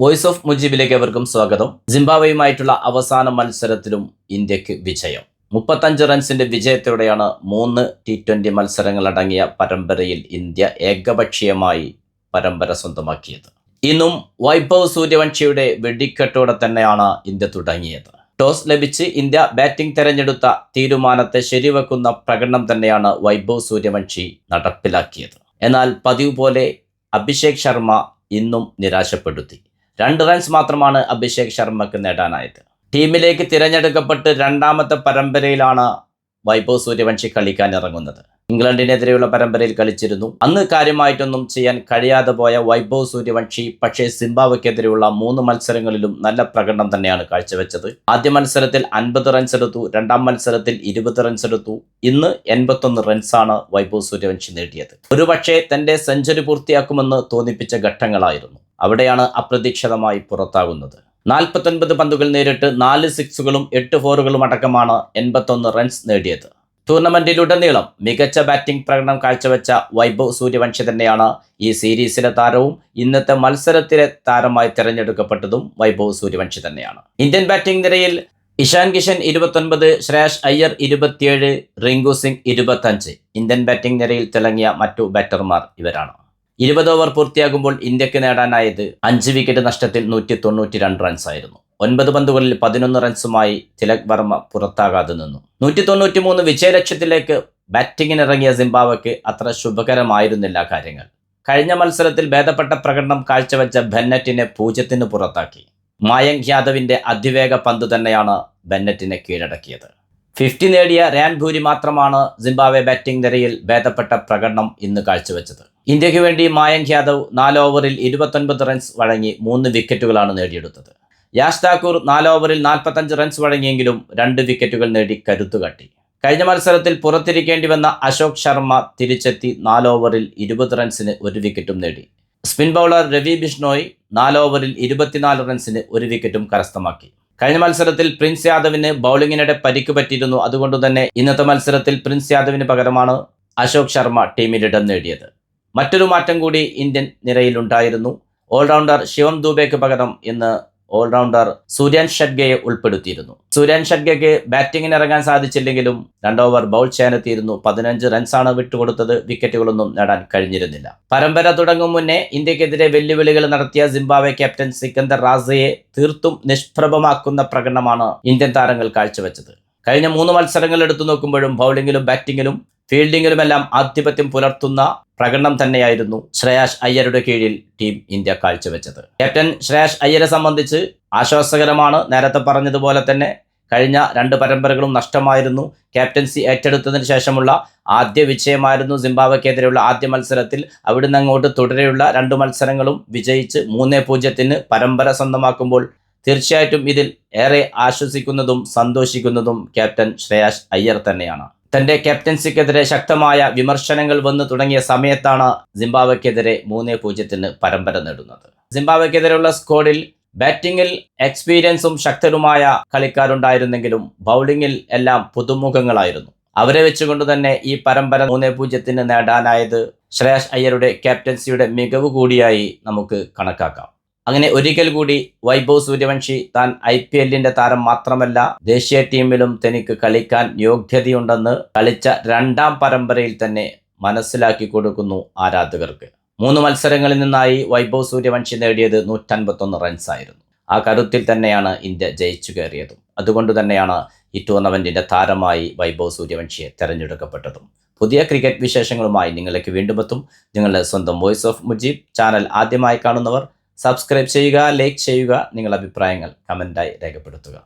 Voice of മുജീബിലേക്ക് അവർക്കും സ്വാഗതം. സിംബാബ്വേയുമായിട്ടുള്ള അവസാന മത്സരത്തിലും ഇന്ത്യക്ക് വിജയം. 35 റൺസിന്റെ വിജയത്തോടെയാണ് 3 T20 മത്സരങ്ങളടങ്ങിയ പരമ്പരയിൽ ഇന്ത്യ ഏകപക്ഷീയമായി പരമ്പര സ്വന്തമാക്കിയത്. ഇന്നും വൈഭവ് സൂര്യവംശിയുടെ വെടിക്കെട്ടോടെ തന്നെയാണ് ഇന്ത്യ തുടങ്ങിയത്. ടോസ് ലഭിച്ച് ഇന്ത്യ ബാറ്റിംഗ് തെരഞ്ഞെടുത്ത തീരുമാനത്തെ ശരിവെക്കുന്ന പ്രകടനം തന്നെയാണ് വൈഭവ് സൂര്യവംശി നടപ്പിലാക്കിയത്. എന്നാൽ പതിവ് പോലെ അഭിഷേക് ശർമ്മ ഇന്നും നിരാശപ്പെടുത്തി. 2 റൺസ് മാത്രമാണ് അഭിഷേക് ശർമ്മക്ക് നേടാനായത്. ടീമിലേക്ക് തിരഞ്ഞെടുക്കപ്പെട്ട് രണ്ടാമത്തെ പരമ്പരയിലാണ് വൈഭവ് സൂര്യവംശി കളിക്കാൻ ഇറങ്ങുന്നത്. ഇംഗ്ലണ്ടിനെതിരെയുള്ള പരമ്പരയിൽ കളിച്ചിരുന്നു. അന്ന് കാര്യമായിട്ടൊന്നും ചെയ്യാൻ കഴിയാതെ പോയ വൈഭവ് സൂര്യവംശി പക്ഷേ സിംബാബ്വേക്കെതിരെയുള്ള 3 മത്സരങ്ങളിലും നല്ല പ്രകടനം തന്നെയാണ് കാഴ്ചവെച്ചത്. ആദ്യ മത്സരത്തിൽ 50 റൺസ് എടുത്തു, രണ്ടാം മത്സരത്തിൽ 20 റൺസ് എടുത്തു. ഇന്ന് 81 റൺസാണ് വൈഭവ് സൂര്യവംശി നേടിയത്. ഒരുപക്ഷെ തന്റെ സെഞ്ചുറി പൂർത്തിയാക്കുമെന്ന് തോന്നിപ്പിച്ച ഘട്ടങ്ങളായിരുന്നു. അവിടെയാണ് അപ്രതീക്ഷിതമായി പുറത്താകുന്നത്. 49 പന്തുകൾ നേരിട്ട് 4 സിക്സുകളും 8 ഫോറുകളും അടക്കമാണ് 81 റൺസ് നേടിയത്. ടൂർണമെന്റിലുടനീളം മികച്ച ബാറ്റിംഗ് പ്രകടനം കാഴ്ചവെച്ച വൈഭവ് സൂര്യവംശി തന്നെയാണ് ഈ സീരീസിലെ താരവും ഇന്നത്തെ മത്സരത്തിലെ താരമായി തിരഞ്ഞെടുക്കപ്പെട്ടതും വൈഭവ് സൂര്യവംശി തന്നെയാണ്. ഇന്ത്യൻ ബാറ്റിംഗ് നിരയിൽ ഇഷാൻ കിഷൻ 29, ശ്രേയസ് അയ്യർ 27, റിങ്കു സിംഗ് 25. ഇന്ത്യൻ ബാറ്റിംഗ് നിരയിൽ തിളങ്ങിയ മറ്റു ബാറ്റർമാർ ഇവരാണ്. 20 ഓവർ പൂർത്തിയാകുമ്പോൾ ഇന്ത്യക്ക് നേടാനായത് 5 വിക്കറ്റ് നഷ്ടത്തിൽ 192 റൺസ് ആയിരുന്നു. 9 പന്തുകളിൽ 11 റൺസുമായി തിലക് വർമ്മ പുറത്താകാതെ നിന്നു. 193 വിജയലക്ഷ്യത്തിലേക്ക് ബാറ്റിംഗിനിറങ്ങിയ സിംബാബ്വേക്ക് അത്ര ശുഭകരമായിരുന്നില്ല കാര്യങ്ങൾ. കഴിഞ്ഞ മത്സരത്തിൽ ഭേദപ്പെട്ട പ്രകടനം കാഴ്ചവെച്ച ബെന്നറ്റിനെ 0-ന് പുറത്താക്കി. മായങ്ക് യാദവിന്റെ അതിവേഗ പന്ത് തന്നെയാണ് ബെന്നറ്റിനെ കീഴടക്കിയത്. 50 നേടിയ റയാൻ ഭൂരി മാത്രമാണ് സിംബാബ്വെ ബാറ്റിംഗ് നിരയിൽ ഭേദപ്പെട്ട പ്രകടനം ഇന്ന് കാഴ്ചവെച്ചത്. ഇന്ത്യക്ക് വേണ്ടി മായങ്ക് യാദവ് 4 ഓവറിൽ 29 റൺസ് വഴങ്ങി 3 വിക്കറ്റുകളാണ് നേടിയെടുത്തത്. യാഷ് താക്കൂർ 4 ഓവറിൽ 45 റൺസ് വഴങ്ങിയെങ്കിലും 2 വിക്കറ്റുകൾ നേടി കരുത്തുകാട്ടി. കഴിഞ്ഞ മത്സരത്തിൽ പുറത്തിരിക്കേണ്ടി വന്ന അശോക് ശർമ്മ തിരിച്ചെത്തി 4 ഓവറിൽ 20 റൺസിന് 1 വിക്കറ്റും നേടി. സ്പിൻ ബൗളർ രവി ബിഷ്ണോയ് 4 ഓവറിൽ 24 റൺസിന് 1 വിക്കറ്റും കരസ്ഥമാക്കി. കഴിഞ്ഞ മത്സരത്തിൽ പ്രിൻസ് യാദവിന് ബൗളിങ്ങിനിടെ പരിക്ക് പറ്റിയിരുന്നു. അതുകൊണ്ട് തന്നെ ഇന്നത്തെ മത്സരത്തിൽ പ്രിൻസ് യാദവിന് പകരമാണ് അശോക് ശർമ്മ ടീമിൽ ഇടം നേടിയത്. മറ്റൊരു മാറ്റം കൂടി ഇന്ത്യൻ നിരയിലുണ്ടായിരുന്നു. ഓൾറൗണ്ടർ ശിവം ദൂബെക്ക് പകരം ഇന്ന് ഓൾറൗണ്ടർ സൂര്യൻ ഷഡ്ഗയെ ഉൾപ്പെടുത്തിയിരുന്നു. സൂര്യൻ ഷഡ്ഗയ്ക്ക് ബാറ്റിംഗിന് ഇറങ്ങാൻ സാധിച്ചില്ലെങ്കിലും 2 ഓവർ ബൗൾ ചെയ്യാനെത്തിയിരുന്നു. 15 റൺസാണ് വിട്ടുകൊടുത്തത്. വിക്കറ്റുകളൊന്നും നേടാൻ കഴിഞ്ഞിരുന്നില്ല. പരമ്പര തുടങ്ങും മുന്നേ ഇന്ത്യക്കെതിരെ വെല്ലുവിളികൾ നടത്തിയ സിംബാബ്വെ ക്യാപ്റ്റൻ സിക്കന്ദർ റാസയെ തീർത്തും നിഷ്പ്രഭമാക്കുന്ന പ്രകടനമാണ് ഇന്ത്യൻ താരങ്ങൾ കാഴ്ചവെച്ചത്. കഴിഞ്ഞ 3 മത്സരങ്ങൾ എടുത്തു നോക്കുമ്പോഴും ബൗളിങ്ങിലും ബാറ്റിംഗിലും ഫീൽഡിങ്ങിലുമെല്ലാം ആധിപത്യം പുലർത്തുന്ന പ്രകടനം തന്നെയായിരുന്നു ശ്രേയസ് അയ്യരുടെ കീഴിൽ ടീം ഇന്ത്യ കാഴ്ചവെച്ചത്. ക്യാപ്റ്റൻ ശ്രേയസ് അയ്യരെ സംബന്ധിച്ച് ആശ്വാസകരമാണ്. നേരത്തെ പറഞ്ഞതുപോലെ തന്നെ കഴിഞ്ഞ 2 പരമ്പരകളും നഷ്ടമായിരുന്നു. ക്യാപ്റ്റൻസി ഏറ്റെടുത്തതിന് ശേഷമുള്ള ആദ്യ വിജയമായിരുന്നു സിംബാബ്വേക്കെതിരെയുള്ള ആദ്യ മത്സരത്തിൽ. അവിടുന്ന് അങ്ങോട്ട് തുടരെയുള്ള 2 മത്സരങ്ങളും വിജയിച്ച് 3-0 പരമ്പര സ്വന്തമാക്കുമ്പോൾ തീർച്ചയായിട്ടും ഇതിൽ ഏറെ ആശ്വസിക്കുന്നതും സന്തോഷിക്കുന്നതും ക്യാപ്റ്റൻ ശ്രേയസ് അയ്യർ തന്നെയാണ്. തന്റെ ക്യാപ്റ്റൻസിക്കെതിരെ ശക്തമായ വിമർശനങ്ങൾ വന്നു തുടങ്ങിയ സമയത്താണ് സിംബാബ്വേക്കെതിരെ 3-0 പരമ്പര നേടുന്നത്. സിംബാബ്വേക്കെതിരെയുള്ള സ്ക്വാഡിൽ ബാറ്റിംഗിൽ എക്സ്പീരിയൻസും ശക്തരുമായ കളിക്കാരുണ്ടായിരുന്നെങ്കിലും ബൗളിംഗിൽ എല്ലാം പുതുമുഖങ്ങളായിരുന്നു. അവരെ വെച്ചുകൊണ്ട് തന്നെ ഈ പരമ്പര 3-0 നേടാനായത് ശ്രേയസ് അയ്യരുടെ ക്യാപ്റ്റൻസിയുടെ മികവ് കൂടിയായി നമുക്ക് കണക്കാക്കാം. അങ്ങനെ ഒരിക്കൽ കൂടി വൈഭവ് സൂര്യവംശി താൻ IPLന്റെ താരം മാത്രമല്ല, ദേശീയ ടീമിലും തനിക്ക് കളിക്കാൻ യോഗ്യതയുണ്ടെന്ന് കളിച്ച 2ാം പരമ്പരയിൽ തന്നെ മനസ്സിലാക്കി കൊടുക്കുന്നു ആരാധകർക്ക്. 3 മത്സരങ്ങളിൽ നിന്നായി വൈഭവ് സൂര്യവംശി നേടിയത് 151 റൺസ് ആയിരുന്നു. ആ കരുത്തിൽ തന്നെയാണ് ഇന്ത്യ ജയിച്ചു കയറിയതും. അതുകൊണ്ട് തന്നെയാണ് ഈ ടൂർണമെന്റിന്റെ താരമായി വൈഭവ് സൂര്യവംശിയെ തെരഞ്ഞെടുക്കപ്പെട്ടതും. പുതിയ ക്രിക്കറ്റ് വിശേഷങ്ങളുമായി നിങ്ങളിലേക്ക് വീണ്ടും എത്തും. നിങ്ങളുടെ സ്വന്തം വോയിസ് ഓഫ് മുജീബ് ചാനൽ ആദ്യമായി കാണുന്നവർ സബ്സ്ക്രൈബ് ചെയ്യുക, ലൈക്ക് ചെയ്യുക, നിങ്ങളുടെ അഭിപ്രായങ്ങൾ കമൻ്റായി രേഖപ്പെടുത്തുക.